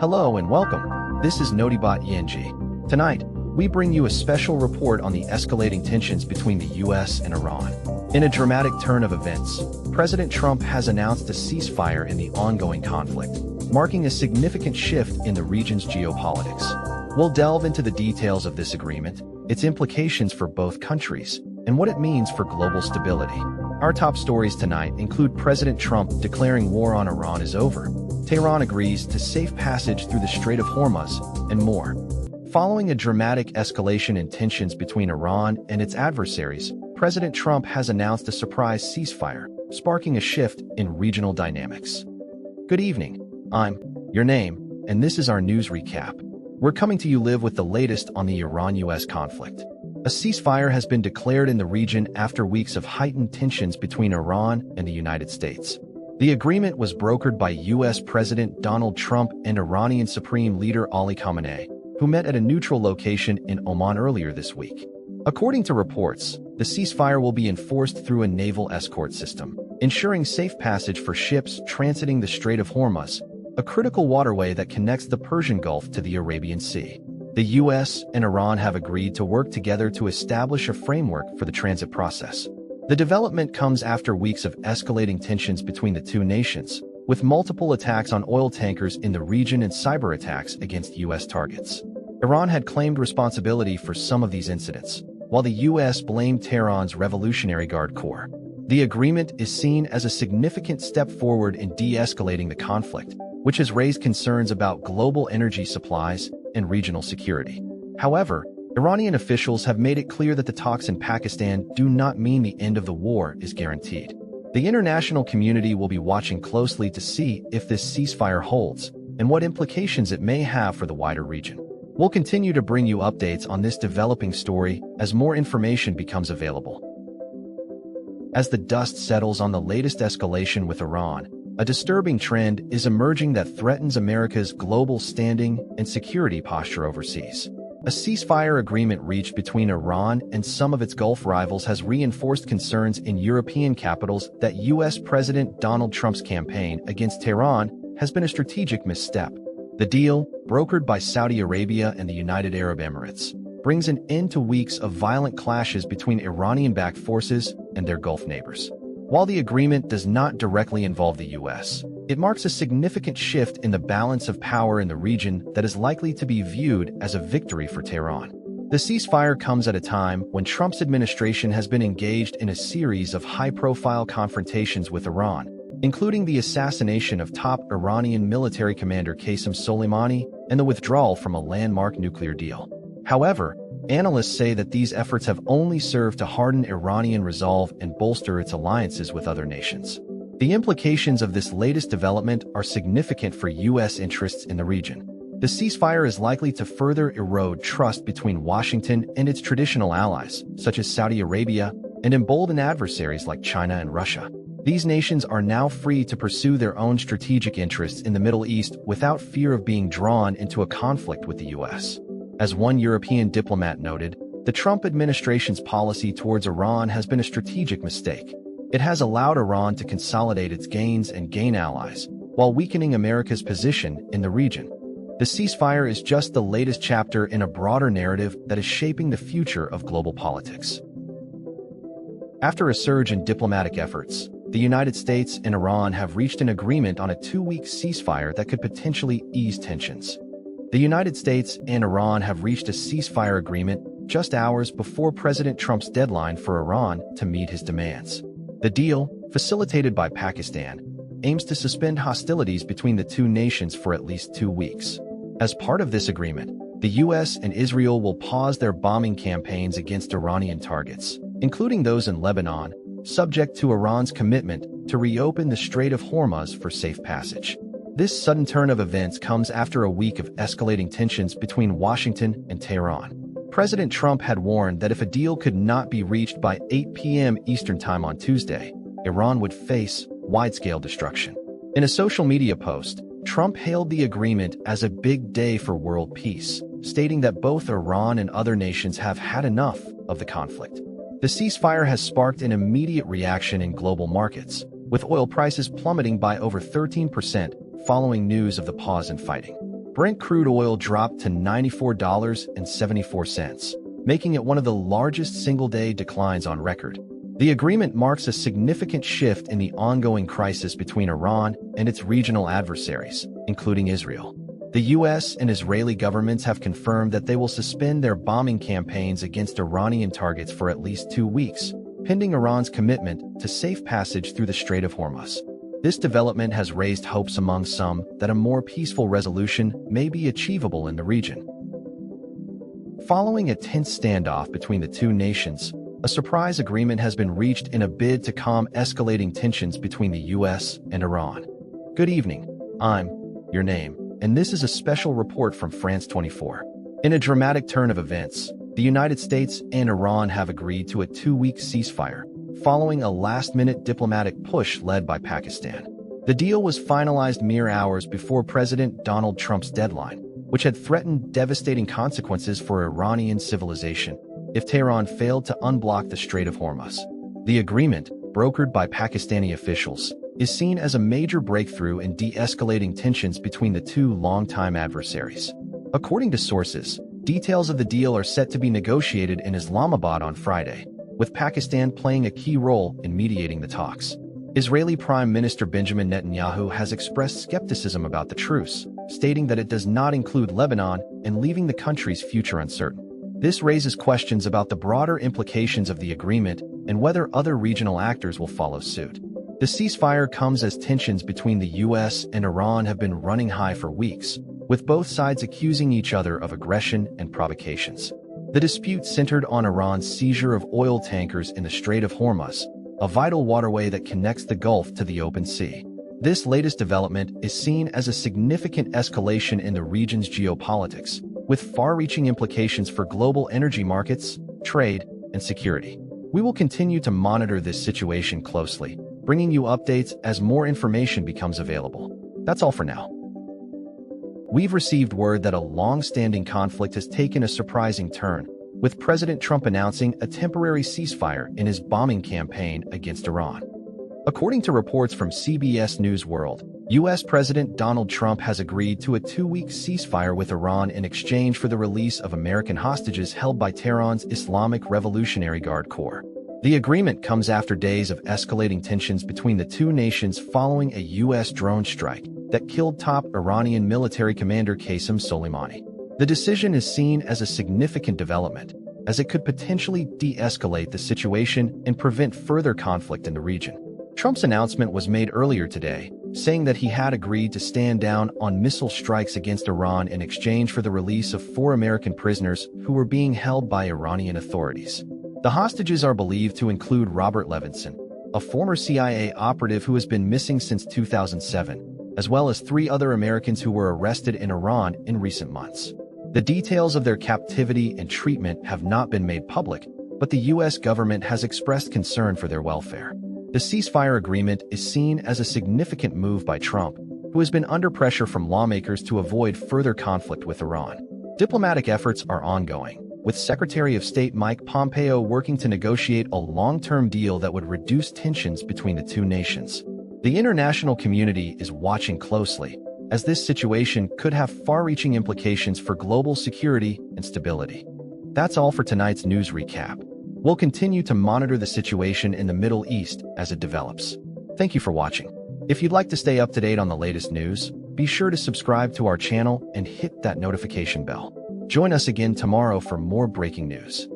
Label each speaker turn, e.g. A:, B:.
A: Hello and welcome. This is Notibot ENG. Tonight, we bring you a special report on the escalating tensions between the US and Iran. In a dramatic turn of events, President Trump has announced a ceasefire in the ongoing conflict, marking a significant shift in the region's geopolitics. We'll delve into the details of this agreement, its implications for both countries, and what it means for global stability. Our top stories tonight include President Trump declaring war on Iran is over, Tehran agrees to safe passage through the Strait of Hormuz, and more. Following a dramatic escalation in tensions between Iran and its adversaries, President Trump has announced a surprise ceasefire, sparking a shift in regional dynamics. Good evening. I'm your name, and this is our news recap. We're coming to you live with the latest on the Iran-US conflict. A ceasefire has been declared in the region after weeks of heightened tensions between Iran and the United States. The agreement was brokered by U.S. President Donald Trump and Iranian Supreme Leader Ali Khamenei, who met at a neutral location in Oman earlier this week. According to reports, the ceasefire will be enforced through a naval escort system, ensuring safe passage for ships transiting the Strait of Hormuz, a critical waterway that connects the Persian Gulf to the Arabian Sea. The U.S. and Iran have agreed to work together to establish a framework for the transit process. The development comes after weeks of escalating tensions between the two nations, with multiple attacks on oil tankers in the region and cyber attacks against U.S. targets. Iran had claimed responsibility for some of these incidents, while the U.S. blamed Tehran's Revolutionary Guard Corps. The agreement is seen as a significant step forward in de-escalating the conflict, which has raised concerns about global energy supplies and regional security. However, Iranian officials have made it clear that the talks in Pakistan do not mean the end of the war is guaranteed. The international community will be watching closely to see if this ceasefire holds and what implications it may have for the wider region. We'll continue to bring you updates on this developing story as more information becomes available. As the dust settles on the latest escalation with Iran, a disturbing trend is emerging that threatens America's global standing and security posture overseas. A ceasefire agreement reached between Iran and some of its Gulf rivals has reinforced concerns in European capitals that U.S. President Donald Trump's campaign against Tehran has been a strategic misstep. The deal, brokered by Saudi Arabia and the United Arab Emirates, brings an end to weeks of violent clashes between Iranian-backed forces and their Gulf neighbors. While the agreement does not directly involve the U.S., it marks a significant shift in the balance of power in the region that is likely to be viewed as a victory for Tehran. The ceasefire comes at a time when Trump's administration has been engaged in a series of high-profile confrontations with Iran, including the assassination of top Iranian military commander Qasem Soleimani and the withdrawal from a landmark nuclear deal. However, analysts say that these efforts have only served to harden Iranian resolve and bolster its alliances with other nations. The implications of this latest development are significant for U.S. interests in the region. The ceasefire is likely to further erode trust between Washington and its traditional allies, such as Saudi Arabia, and embolden adversaries like China and Russia. These nations are now free to pursue their own strategic interests in the Middle East without fear of being drawn into a conflict with the U.S. As one European diplomat noted, the Trump administration's policy towards Iran has been a strategic mistake. It has allowed Iran to consolidate its gains and gain allies, while weakening America's position in the region. The ceasefire is just the latest chapter in a broader narrative that is shaping the future of global politics. After a surge in diplomatic efforts, the United States and Iran have reached an agreement on a 2-week ceasefire that could potentially ease tensions. The United States and Iran have reached a ceasefire agreement just hours before President Trump's deadline for Iran to meet his demands. The deal, facilitated by Pakistan, aims to suspend hostilities between the two nations for at least 2 weeks. As part of this agreement, the U.S. and Israel will pause their bombing campaigns against Iranian targets, including those in Lebanon, subject to Iran's commitment to reopen the Strait of Hormuz for safe passage. This sudden turn of events comes after a week of escalating tensions between Washington and Tehran. President Trump had warned that if a deal could not be reached by 8 p.m. Eastern Time on Tuesday, Iran would face wide-scale destruction. In a social media post, Trump hailed the agreement as a big day for world peace, stating that both Iran and other nations have had enough of the conflict. The ceasefire has sparked an immediate reaction in global markets, with oil prices plummeting by over 13% following news of the pause in fighting. Brent crude oil dropped to $94.74, making it one of the largest single-day declines on record. The agreement marks a significant shift in the ongoing crisis between Iran and its regional adversaries, including Israel. The U.S. and Israeli governments have confirmed that they will suspend their bombing campaigns against Iranian targets for at least 2 weeks, pending Iran's commitment to safe passage through the Strait of Hormuz. This development has raised hopes among some that a more peaceful resolution may be achievable in the region. Following a tense standoff between the two nations, a surprise agreement has been reached in a bid to calm escalating tensions between the U.S. and Iran. Good evening, I'm your name, and this is a special report from France 24. In a dramatic turn of events, the United States and Iran have agreed to a 2-week ceasefire, following a last-minute diplomatic push led by Pakistan. The deal was finalized mere hours before President Donald Trump's deadline, which had threatened devastating consequences for Iranian civilization if Tehran failed to unblock the Strait of Hormuz. The agreement, brokered by Pakistani officials, is seen as a major breakthrough in de-escalating tensions between the two longtime adversaries. According to sources, details of the deal are set to be negotiated in Islamabad on Friday, with Pakistan playing a key role in mediating the talks. Israeli Prime Minister Benjamin Netanyahu has expressed skepticism about the truce, stating that it does not include Lebanon and leaving the country's future uncertain. This raises questions about the broader implications of the agreement and whether other regional actors will follow suit. The ceasefire comes as tensions between the U.S. and Iran have been running high for weeks, with both sides accusing each other of aggression and provocations. The dispute centered on Iran's seizure of oil tankers in the Strait of Hormuz, a vital waterway that connects the Gulf to the open sea. This latest development is seen as a significant escalation in the region's geopolitics, with far-reaching implications for global energy markets, trade, and security. We will continue to monitor this situation closely, bringing you updates as more information becomes available. That's all for now. We've received word that a long-standing conflict has taken a surprising turn, with President Trump announcing a temporary ceasefire in his bombing campaign against Iran. According to reports from CBS News World, U.S. President Donald Trump has agreed to a 2-week ceasefire with Iran in exchange for the release of American hostages held by Tehran's Islamic Revolutionary Guard Corps. The agreement comes after days of escalating tensions between the two nations following a U.S. drone strike that killed top Iranian military commander Qasem Soleimani. The decision is seen as a significant development, as it could potentially de-escalate the situation and prevent further conflict in the region. Trump's announcement was made earlier today, saying that he had agreed to stand down on missile strikes against Iran in exchange for the release of 4 American prisoners who were being held by Iranian authorities. The hostages are believed to include Robert Levinson, a former CIA operative who has been missing since 2007, as well as 3 other Americans who were arrested in Iran in recent months. The details of their captivity and treatment have not been made public, but the U.S. government has expressed concern for their welfare. The ceasefire agreement is seen as a significant move by Trump, who has been under pressure from lawmakers to avoid further conflict with Iran. Diplomatic efforts are ongoing, with Secretary of State Mike Pompeo working to negotiate a long-term deal that would reduce tensions between the two nations. The international community is watching closely, as this situation could have far-reaching implications for global security and stability. That's all for tonight's news recap. We'll continue to monitor the situation in the Middle East as it develops. Thank you for watching. If you'd like to stay up to date on the latest news, be sure to subscribe to our channel and hit that notification bell. Join us again tomorrow for more breaking news.